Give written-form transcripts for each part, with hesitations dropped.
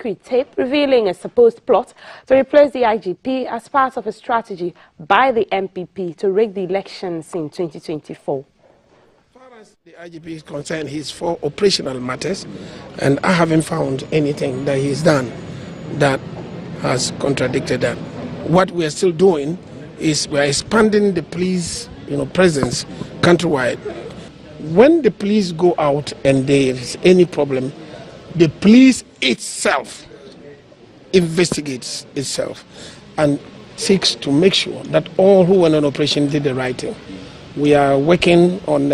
secret tape revealing a supposed plot to replace the IGP as part of a strategy by the MPP to rig the elections in 2024. As far as the IGP is concerned, he's for operational matters, and I haven't found anything that he's done that has contradicted that. What we are still doing is we are expanding the police presence countrywide. When the police go out and there is any problem, the police itself investigates itself and seeks to make sure that all who went on operation did the right thing. We are working on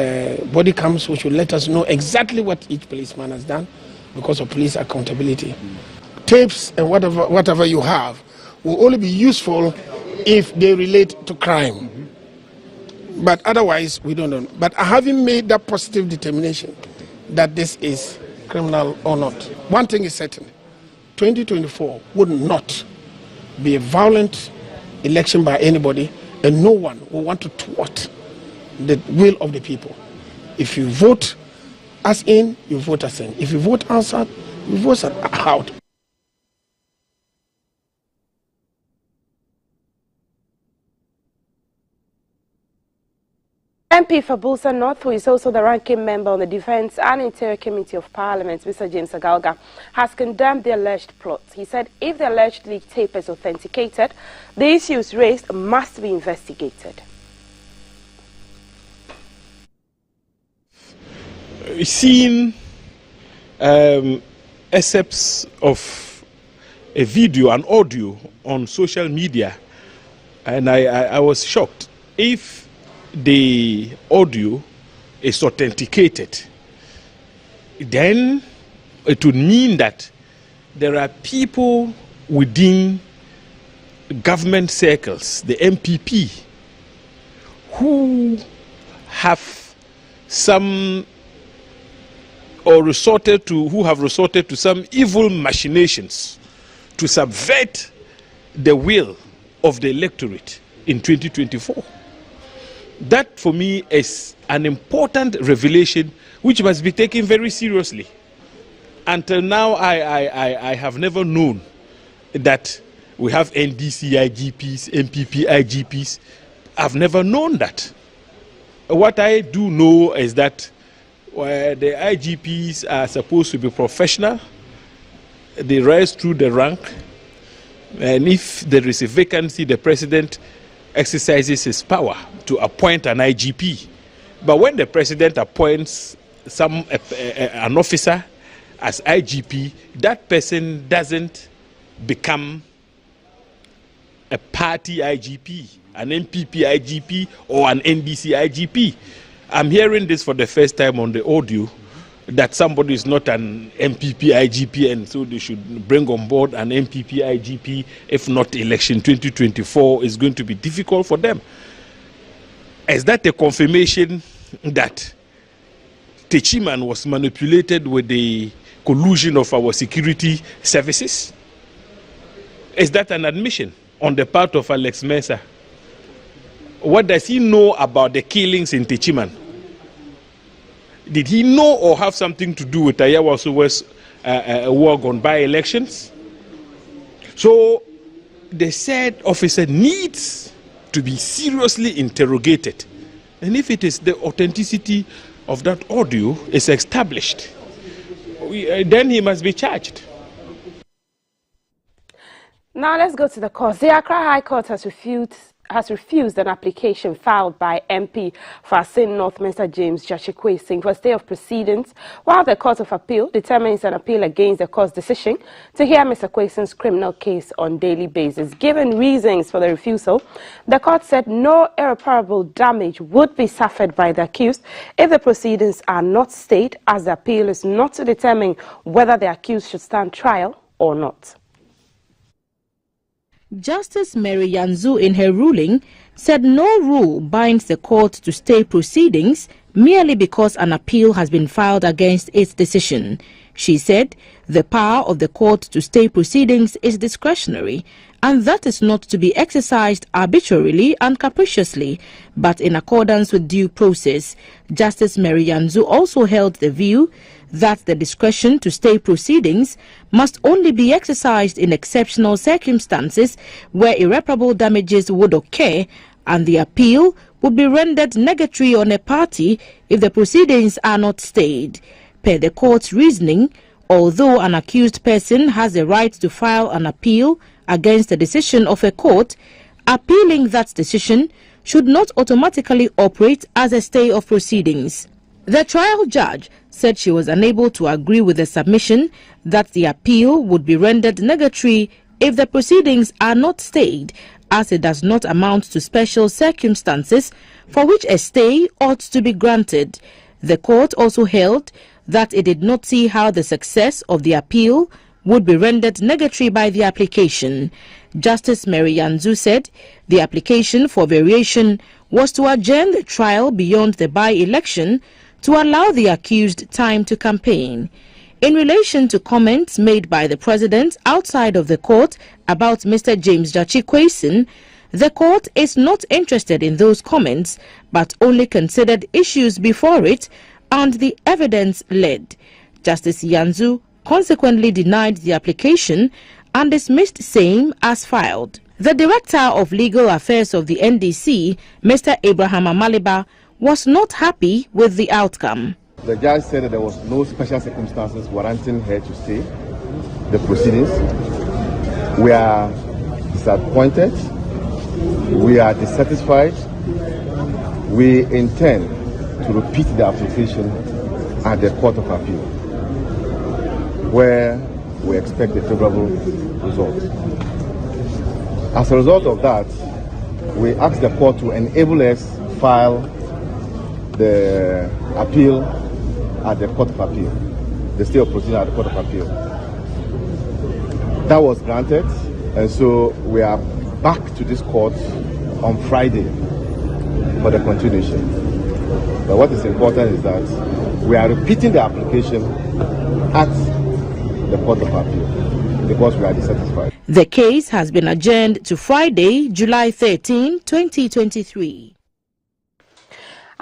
body cams which will let us know exactly what each policeman has done because of police accountability. Tapes and whatever you have will only be useful if they relate to crime. But otherwise, we don't know. But having made that positive determination that this is criminal or not, one thing is certain: 2024 would not be a violent election by anybody, and no one will want to thwart the will of the people. If you vote us in, you vote us in. If you vote us out, you vote us out. MP for Builsa North, who is also the ranking member on the Defence and Interior Committee of Parliament, Mr. James Agalga, has condemned the alleged plot. He said if the alleged leaked tape is authenticated, the issues raised must be investigated. Seeing excerpts of a video and audio on social media, and I was shocked. If the audio is authenticated, then it would mean that there are people within government circles, the MPP, who have some or who have resorted to some evil machinations to subvert the will of the electorate in 2024. That, for me, is an important revelation which must be taken very seriously. Until now, I have never known that we have NDC IGPs, MPP IGPs. I've never known that. What I do know is that the IGPs are supposed to be professional. They rise through the rank. And if there is a vacancy, the president exercises his power to appoint an IGP. But when the president appoints an officer as IGP, that person doesn't become a party IGP, an MPP IGP or an NDC IGP. I'm hearing this for the first time on the audio, that somebody is not an MPP IGP, and so they should bring on board an MPP IGP. If not, election 2024 is going to be difficult for them. Is that a confirmation that Techiman was manipulated with the collusion of our security services? Is that an admission on the part of Alex Mensah? What does he know about the killings in Techiman? Did he know or have something to do with Ayawa Suwa's war gone by elections? So the said officer needs to be seriously interrogated. And if it is the authenticity of that audio is established, then he must be charged. Now let's go to the court. The Accra High Court has refused an application filed by MP for Asin North Mr. James Jachikwe for stay of proceedings, while the Court of Appeal determines an appeal against the court's decision to hear Mr. Kweson's criminal case on daily basis. Given reasons for the refusal, the court said no irreparable damage would be suffered by the accused if the proceedings are not stayed, as the appeal is not to determine whether the accused should stand trial or not. Justice Mary Yanzu, in her ruling, said no rule binds the court to stay proceedings merely because an appeal has been filed against its decision. She said the power of the court to stay proceedings is discretionary and that is not to be exercised arbitrarily and capriciously, but in accordance with due process. Justice Mary Yanzu also held the view that the discretion to stay proceedings must only be exercised in exceptional circumstances where irreparable damages would occur and the appeal would be rendered nugatory on a party if the proceedings are not stayed. Per the court's reasoning, although an accused person has the right to file an appeal against the decision of a court, appealing that decision should not automatically operate as a stay of proceedings. The trial judge said she was unable to agree with the submission that the appeal would be rendered nugatory if the proceedings are not stayed, as it does not amount to special circumstances for which a stay ought to be granted. The court also held that it did not see how the success of the appeal would be rendered nugatory by the application. Justice Mary Yanzu said the application for variation was to adjourn the trial beyond the by-election to allow the accused time to campaign. In relation to comments made by the president outside of the court about Mr. James Gyakye Quayson, the court is not interested in those comments but only considered issues before it and the evidence led. Justice Yanzu consequently denied the application and dismissed same as filed. The Director of Legal Affairs of the NDC, Mr. Abraham Amaliba, was not happy with the outcome. The judge said that there was no special circumstances warranting her to stay the proceedings. We are disappointed. We are dissatisfied. We intend to repeat the application at the Court of Appeal, where we expect a favorable result. As a result of that, we ask the court to enable us file the appeal at the Court of Appeal, the stay of proceeding at the Court of Appeal. That was granted, and so we are back to this court on Friday for the continuation. But what is important is that we are repeating the application at the Court of Appeal because we are dissatisfied. The case has been adjourned to Friday, July 13, 2023.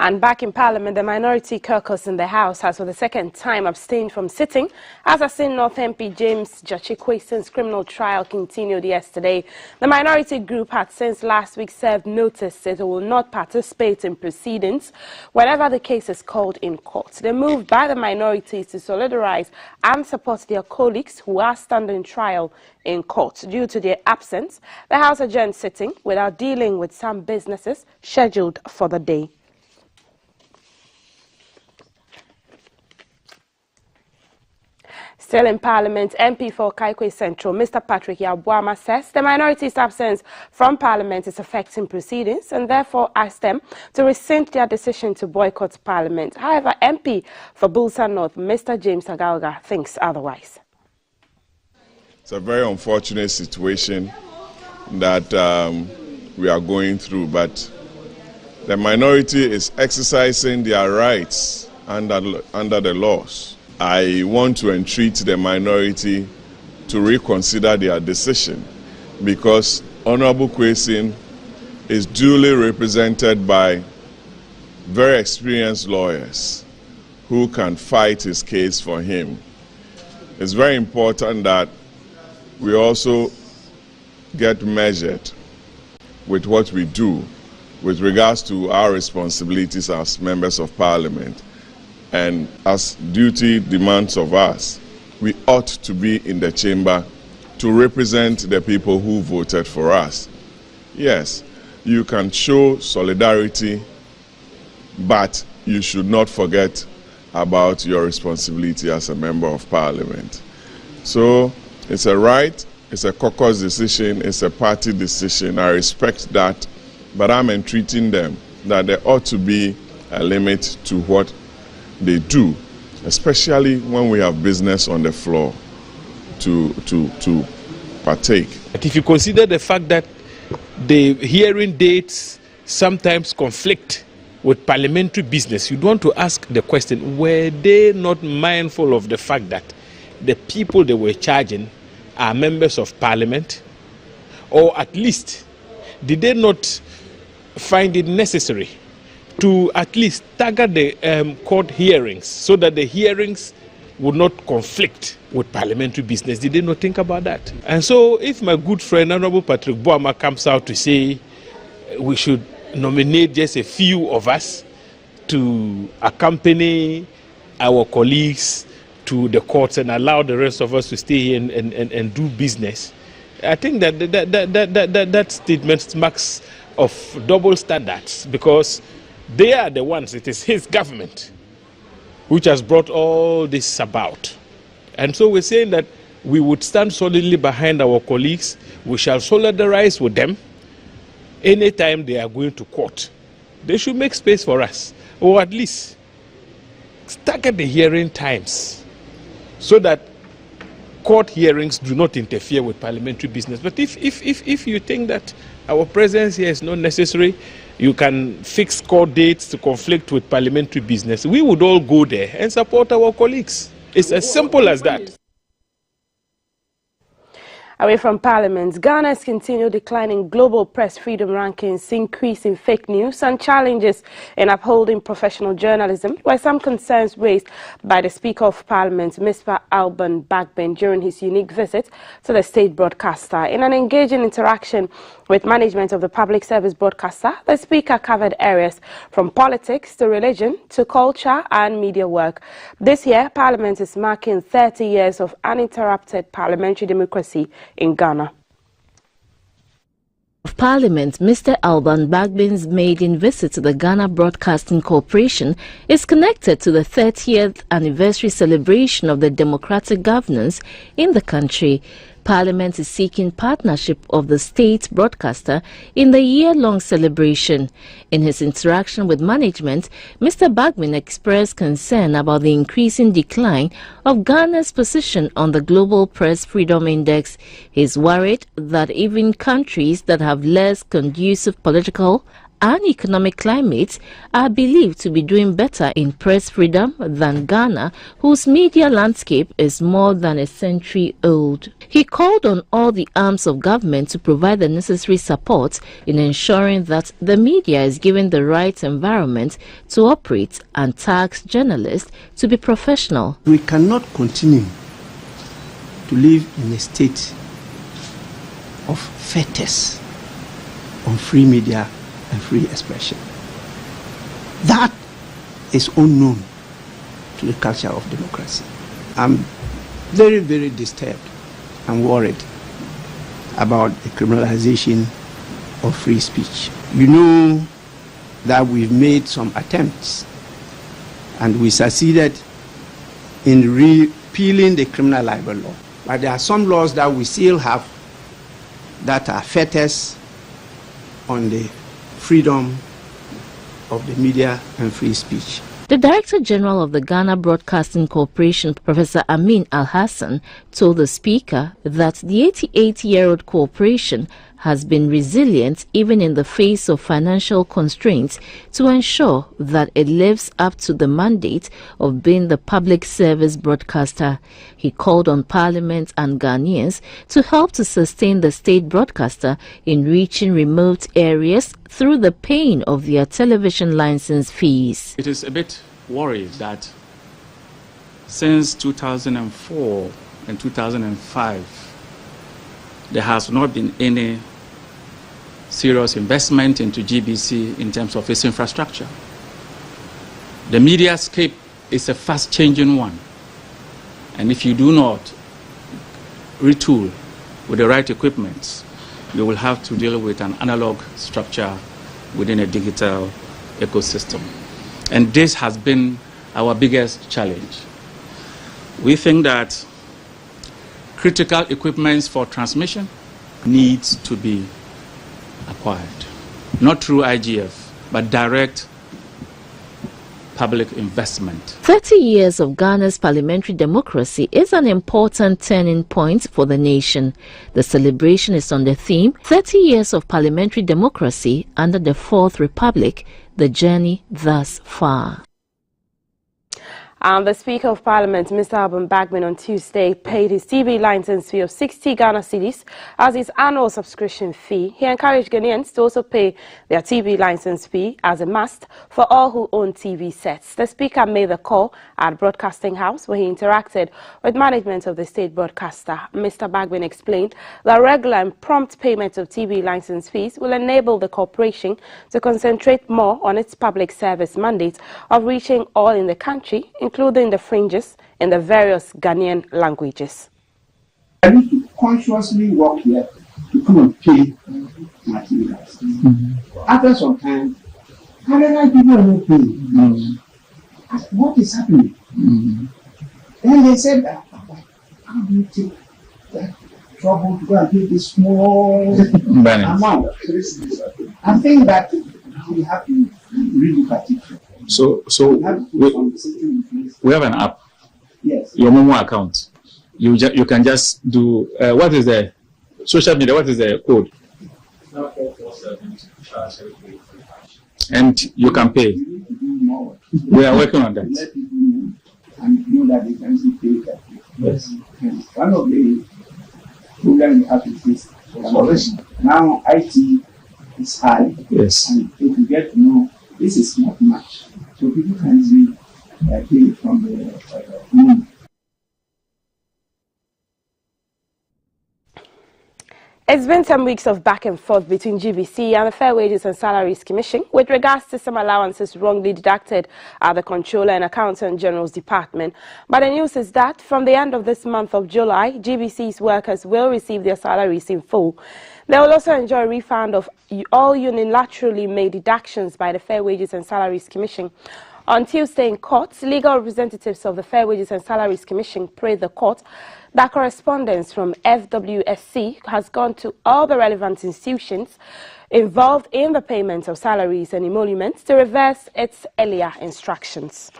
And back in Parliament, the minority caucus in the House has for the second time abstained from sitting as Asin North MP James Gyakye Quayson's criminal trial continued yesterday. The minority group had since last week served notice that it will not participate in proceedings whenever the case is called in court. The move by the minorities to solidarize and support their colleagues who are standing trial in court. Due to their absence, the House adjourned sitting without dealing with some businesses scheduled for the day. Still in Parliament, MP for Kaikwe Central, Mr. Patrick Yabuama says the minority's absence from Parliament is affecting proceedings and therefore asked them to rescind their decision to boycott Parliament. However, MP for Bulsa North, Mr. James Agalga, thinks otherwise. It's a very unfortunate situation that we are going through, but the minority is exercising their rights under the laws. I want to entreat the minority to reconsider their decision because Honorable Quayson is duly represented by very experienced lawyers who can fight his case for him. It's very important that we also get measured with what we do with regards to our responsibilities as members of Parliament. And as duty demands of us, we ought to be in the chamber to represent the people who voted for us. Yes, you can show solidarity, but you should not forget about your responsibility as a member of Parliament. So it's a right, it's a caucus decision, it's a party decision. I respect that, but I'm entreating them that there ought to be a limit to what they do, especially when we have business on the floor to partake. But if you consider the fact that the hearing dates sometimes conflict with parliamentary business, you want to ask the question, were they not mindful of the fact that the people they were charging are members of Parliament? Or at least, did they not find it necessary to at least stagger the court hearings so that the hearings would not conflict with parliamentary business. Did they not think about that? And so if my good friend Honorable Patrick Boama comes out to say we should nominate just a few of us to accompany our colleagues to the courts and allow the rest of us to stay here and do business, I think that statement marks of double standards, because they are the ones, it is his government which has brought all this about. And so we're saying that we would stand solidly behind our colleagues. We shall solidarize with them anytime they are going to court. They should make space for us, or at least stagger the hearing times so that court hearings do not interfere with parliamentary business. But if you think that our presence here is not necessary, you can fix court dates to conflict with parliamentary business, we would all go there and support our colleagues. It's as simple as that. Away from Parliament, Ghana's continued decline in global press freedom rankings, increase in fake news and challenges in upholding professional journalism were some concerns raised by the Speaker of Parliament, Mr. Alban Bagbin, during his unique visit to the state broadcaster. In an engaging interaction with management of the public service broadcaster, the Speaker covered areas from politics to religion to culture and media work. This year, Parliament is marking 30 years of uninterrupted parliamentary democracy in Ghana. Of Parliament, Mr. Alban Bagbin's maiden visit to the Ghana Broadcasting Corporation is connected to the 30th anniversary celebration of the democratic governance in the country. Parliament is seeking partnership of the state broadcaster in the year-long celebration. In his interaction with management, Mr. Bagbin expressed concern about the increasing decline of Ghana's position on the Global Press Freedom Index. He is worried that even countries that have less conducive political and economic climates are believed to be doing better in press freedom than Ghana, whose media landscape is more than a century old. He called on all the arms of government to provide the necessary support in ensuring that the media is given the right environment to operate and tasked journalists to be professional. We cannot continue to live in a state of fetus on free media and free expression. That is unknown to the culture of democracy. I'm very, very disturbed and worried about the criminalization of free speech. You know that we've made some attempts and we succeeded in repealing the criminal libel law. But there are some laws that we still have that are fetters on the freedom of the media and free speech. The Director General of the Ghana Broadcasting Corporation, Professor Amin Al-Hassan, told the Speaker that the 88-year-old corporation has been resilient even in the face of financial constraints to ensure that it lives up to the mandate of being the public service broadcaster. He called on Parliament and Ghanaians to help to sustain the state broadcaster in reaching remote areas through the paying of their television license fees. It is a bit worried that since 2004 and 2005, there has not been any serious investment into GBC in terms of its infrastructure. The media scape is a fast-changing one, and if you do not retool with the right equipment, you will have to deal with an analog structure within a digital ecosystem. And this has been our biggest challenge. We think that critical equipment for transmission needs to be acquired, not through IGF, but direct public investment. 30 years of Ghana's parliamentary democracy is an important turning point for the nation. The celebration is on the theme 30 years of parliamentary democracy under the Fourth Republic, the journey thus far. And the Speaker of Parliament, Mr. Alban Bagbin, on Tuesday paid his TV license fee of 60 Ghana cedis as his annual subscription fee. He encouraged Ghanaians to also pay their TV license fee as a must for all who own TV sets. The Speaker made the call at Broadcasting House, where he interacted with management of the state broadcaster. Mr. Bagbin explained that regular and prompt payment of TV license fees will enable the corporation to concentrate more on its public service mandate of reaching all in the country, including the fringes in the various Ghanaian languages. I need to consciously work here to come and pay my TV license. After some time, Canada people are not paying. What is happening? Then they said, how do you take that trouble to go and pay this small amount? I think that we have to relook at it. So we have an app. Yes. Your Momo account. You can just do what is the social media? What is the code? And you can pay. We are working on that. Let people know and know that they can still pay that. Yes. And one of the problems we have is this. Now IT is high. Yes. And if you get to know this is not much, so people can easily pay from the moon. It's been some weeks of back and forth between GBC and the Fair Wages and Salaries Commission with regards to some allowances wrongly deducted at the Controller and Accountant General's Department. But the news is that from the end of this month of July, GBC's workers will receive their salaries in full. They will also enjoy a refund of all unilaterally made deductions by the Fair Wages and Salaries Commission. On Tuesday in court, legal representatives of the Fair Wages and Salaries Commission prayed the court that correspondence from FWSC has gone to all the relevant institutions involved in the payment of salaries and emoluments to reverse its earlier instructions.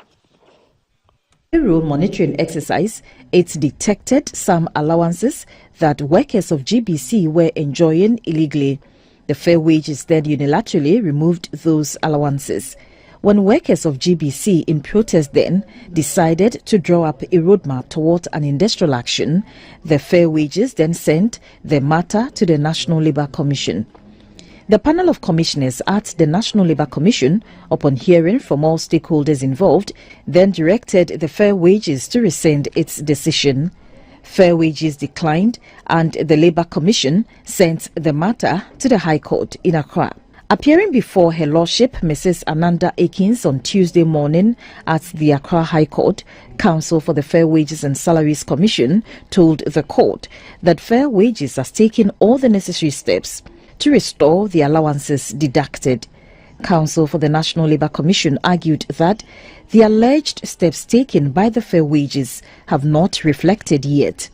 Payroll monitoring exercise, it detected some allowances that workers of GBC were enjoying illegally. The Fair Wages then unilaterally removed those allowances. When workers of GBC in protest then decided to draw up a roadmap toward an industrial action, the Fair Wages then sent the matter to the National Labour Commission. The panel of commissioners at the National Labour Commission, upon hearing from all stakeholders involved, then directed the Fair Wages to rescind its decision. Fair Wages declined, and the Labour Commission sent the matter to the High Court in Accra. Appearing before Her Lordship Mrs. Ananda Akins on Tuesday morning at the Accra High Court, Counsel for the Fair Wages and Salaries Commission told the court that Fair Wages has taken all the necessary steps to restore the allowances deducted. Counsel for the National Labour Commission argued that the alleged steps taken by the Fair Wages have not reflected yet.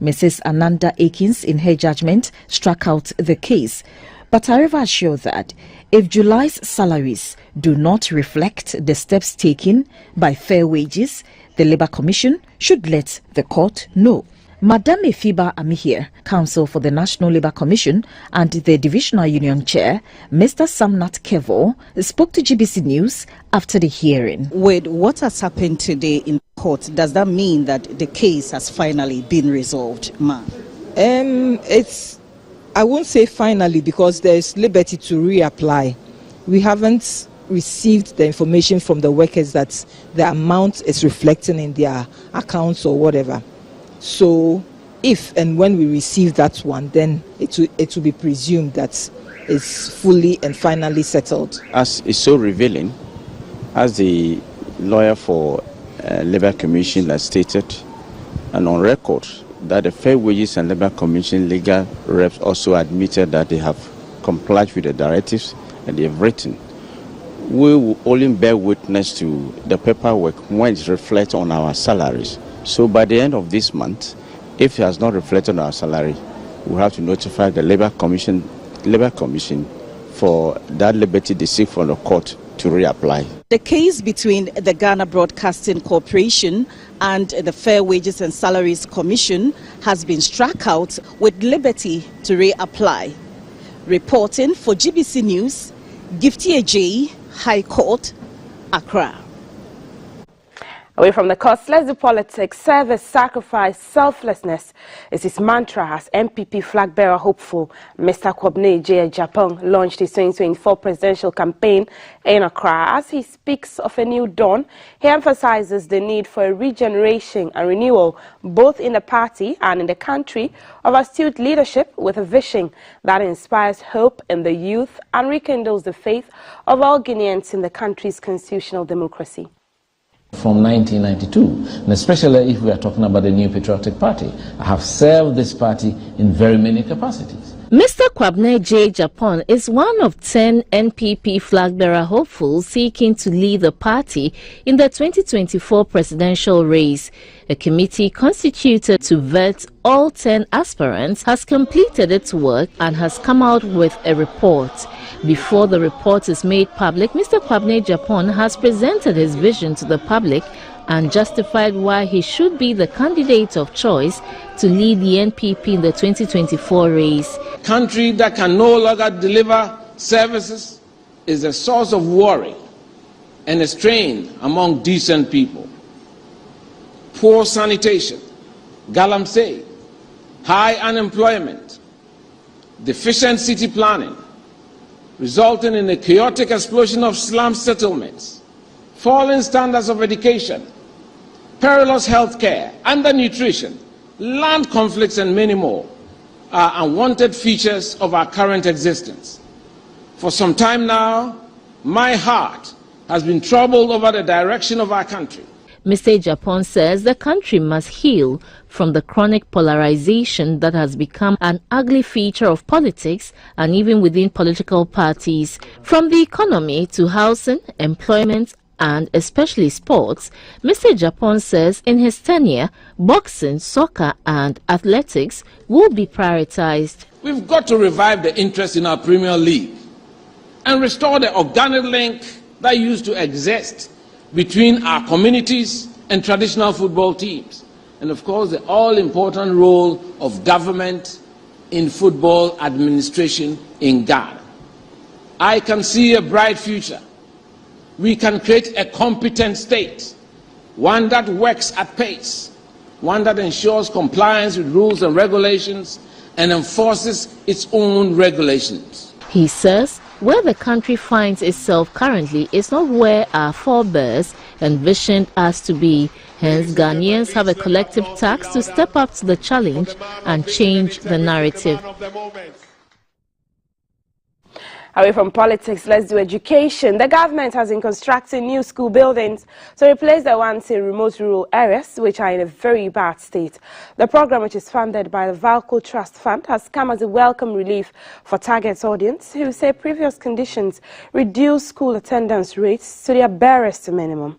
Mrs. Ananda Akins, in her judgment, struck out the case, but however assured that if July's salaries do not reflect the steps taken by Fair Wages, the Labour Commission should let the court know. Madame Efiba Amihir, Counsel for the National Labour Commission and the Divisional Union Chair, Mr. Samnat Kevo, spoke to GBC News after the hearing. With what has happened today in court, does that mean that the case has finally been resolved, ma'am? I won't say finally, because there's liberty to reapply. We haven't received the information from the workers that the amount is reflecting in their accounts or whatever. So if and when we receive that one, then it will be presumed that it's fully and finally settled. As is so revealing, as the lawyer for Labour Commission has stated, and on record, that the Fair Wages and Labour Commission legal reps also admitted that they have complied with the directives and they have written. We will only bear witness to the paperwork when it reflects on our salaries. So by the end of this month, if it has not reflected on our salary, we have to notify the Labour Commission for that liberty they seek from the court to reapply. The case between the Ghana Broadcasting Corporation and the Fair Wages and Salaries Commission has been struck out with liberty to reapply. Reporting for GBC News, Gifty Ajay, High Court, Accra. Away from the courts, let's do politics. Service, sacrifice, selflessness is his mantra as MPP flag bearer hopeful Mr. Kwabena Agyapong launched his 2024 presidential campaign in Accra. As he speaks of a new dawn, he emphasizes the need for a regeneration and renewal both in the party and in the country of astute leadership with a vision that inspires hope in the youth and rekindles the faith of all Guineans in the country's constitutional democracy. From 1992, and especially if we are talking about the New Patriotic Party. I have served this party in very many capacities. Mr. Kwabena Agyapong is one of 10 NPP flag-bearer hopefuls seeking to lead the party in the 2024 presidential race. A committee constituted to vet all 10 aspirants has completed its work and has come out with a report. Before the report is made public, Mr. Kwabena Agyapong has presented his vision to the public and justified why he should be the candidate of choice to lead the NPP in the 2024 race. Country that can no longer deliver services is a source of worry and a strain among decent people. Poor sanitation, galamsey, high unemployment, deficient city planning, resulting in a chaotic explosion of slum settlements, falling standards of education, perilous health care, undernutrition, land conflicts, and many more are unwanted features of our current existence. For some time now, my heart has been troubled over the direction of our country. Mr. Agyapong says the country must heal from the chronic polarization that has become an ugly feature of politics and even within political parties. From the economy to housing, employment, and especially sports, Mr. Agyapong says in his tenure, boxing, soccer, and athletics will be prioritized. We've got to revive the interest in our Premier League and restore the organic link that used to exist between our communities and traditional football teams. And of course, the all-important role of government in football administration in Ghana. I can see a bright future. We can create a competent state, one that works at pace, one that ensures compliance with rules and regulations and enforces its own regulations. He says where the country finds itself currently is not where our forebears envisioned us to be. Hence, Ghanaians have a collective task to step up to the challenge and change the narrative. Away from politics, let's do education. The government has been constructing new school buildings to replace the ones in remote rural areas, which are in a very bad state. The program, which is funded by the Valco Trust Fund, has come as a welcome relief for target audience who say previous conditions reduce school attendance rates to their barest minimum.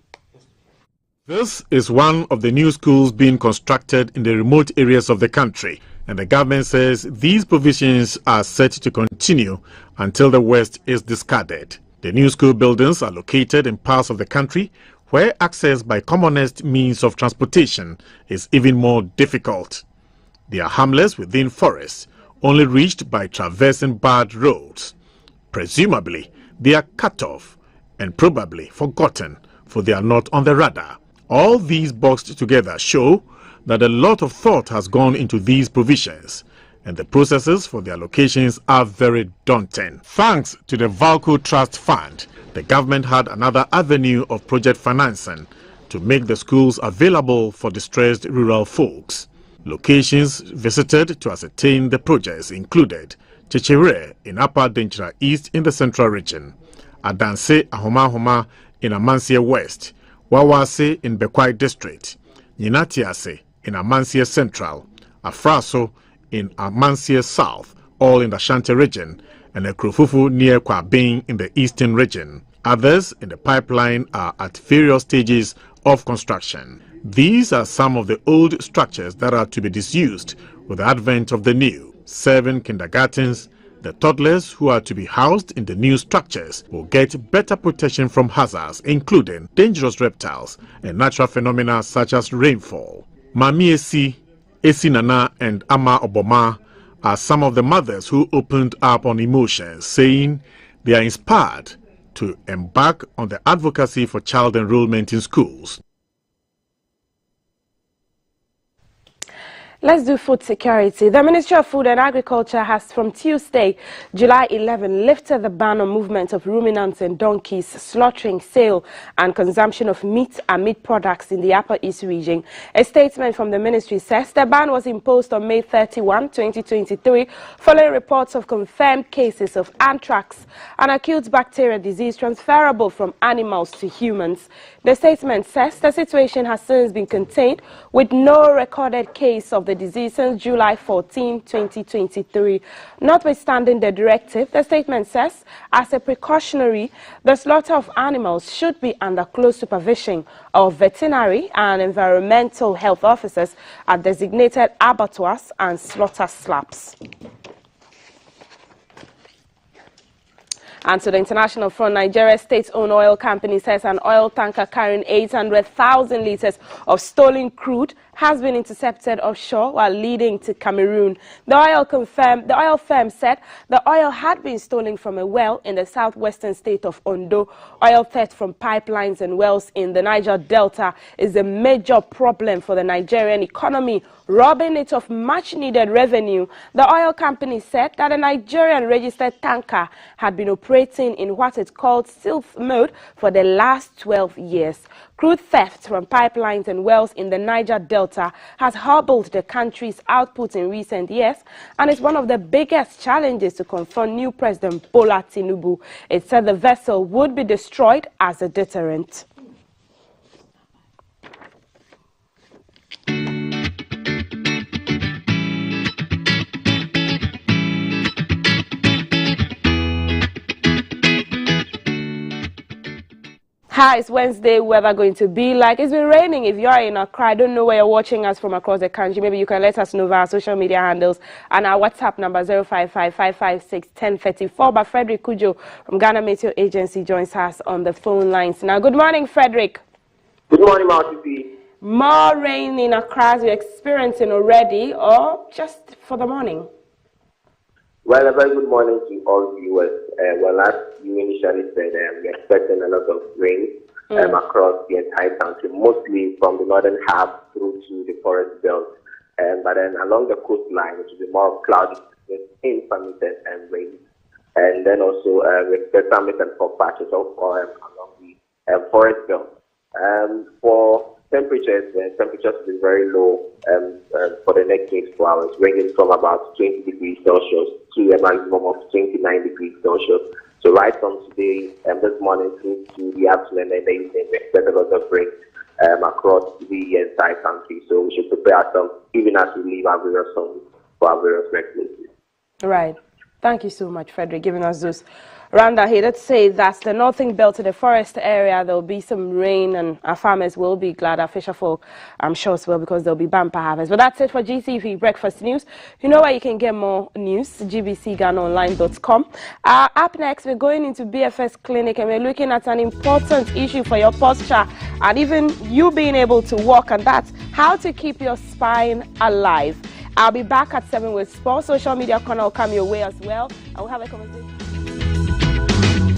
This is one of the new schools being constructed in the remote areas of the country, and the government says these provisions are set to continue until the West is discarded. The new school buildings are located in parts of the country where access by commonest means of transportation is even more difficult. They are hamlets within forests, only reached by traversing bad roads. Presumably, they are cut off and probably forgotten, for they are not on the radar. All these boxed together show that a lot of thought has gone into these provisions, and the processes for their allocations are very daunting. Thanks to the Valco Trust Fund, the government had another avenue of project financing to make the schools available for distressed rural folks. Locations visited to ascertain the projects included Chechire in Upper Denchira East in the Central Region, Adanse Ahoma in Amansie West, Wawase in Bekwai District, Nyinatiase in Amansie Central, Afraso in Amansie South, all in the Ashanti region, and Ekrofufu near Kwabeng in the Eastern region. Others in the pipeline are at various stages of construction. These are some of the old structures that are to be disused with the advent of the new. 7 kindergartens. The toddlers who are to be housed in the new structures will get better protection from hazards, including dangerous reptiles and natural phenomena such as rainfall. Mami Esi Nana, and Ama Oboma are some of the mothers who opened up on emotions, saying they are inspired to embark on the advocacy for child enrollment in schools. Let's do food security. The Ministry of Food and Agriculture has from Tuesday, July 11, lifted the ban on movement of ruminants and donkeys, slaughtering, sale and consumption of meat and meat products in the Upper East region. A statement from the ministry says the ban was imposed on May 31, 2023, following reports of confirmed cases of anthrax, an acute bacterial disease transferable from animals to humans. The statement says the situation has since been contained with no recorded case of the disease since July 14, 2023. Notwithstanding the directive, the statement says, as a precautionary, the slaughter of animals should be under close supervision of veterinary and environmental health officers at designated abattoirs and slaughter slabs. And to the international front, Nigeria's state-owned oil company says an oil tanker carrying 800,000 liters of stolen crude has been intercepted offshore while leading to Cameroon. The oil firm said the oil had been stolen from a well in the southwestern state of Ondo. Oil theft from pipelines and wells in the Niger Delta is a major problem for the Nigerian economy, robbing it of much-needed revenue. The oil company said that a Nigerian registered tanker had been operating in what it called stealth mode for the last 12 years. Crude theft from pipelines and wells in the Niger Delta has hobbled the country's output in recent years and is one of the biggest challenges to confront new President Bola Tinubu. It said the vessel would be destroyed as a deterrent. How is Wednesday weather going to be like? It's been raining. If you are in Accra, I don't know where you're watching us from across the country. Maybe you can let us know via our social media handles and our WhatsApp number 055-556-1034. But Frederick Kujo from Ghana Meteo Agency joins us on the phone lines now. Good morning, Frederick. Good morning, Maltese. More rain in Accra as you're experiencing already, or just for the morning? Well, a very good morning to all viewers. Well, as you initially said, we're expecting a lot of rain across the entire country, mostly from the northern half through to the forest belt. But then along the coastline, which will be more cloudy, with intermittent and rain. And then also we expect some and fog patches along the forest belt. For temperatures will be very low for the next 24 hours, ranging from about 20 degrees Celsius to a maximum of 29 degrees Celsius. So right from today and this morning through to the afternoon and the evening, we expect a lot of rain across the entire country. So we should prepare ourselves even as we leave our various homes for our various workplaces. Right. Thank you so much, Frederick, giving us those rundown here. Let's say that's the northern belt to the forest area. There will be some rain and our farmers will be glad. Our fisher folk, I'm sure as well, because there'll be bumper harvest. But that's it for GCV Breakfast News. You know where you can get more news, gbcghanaonline.com. Up next, we're going into BFS Clinic and we're looking at an important issue for your posture and even you being able to walk, and that's how to keep your spine alive. I'll be back at 7 with sports. Social media corner will come your way as well. And we'll have a conversation.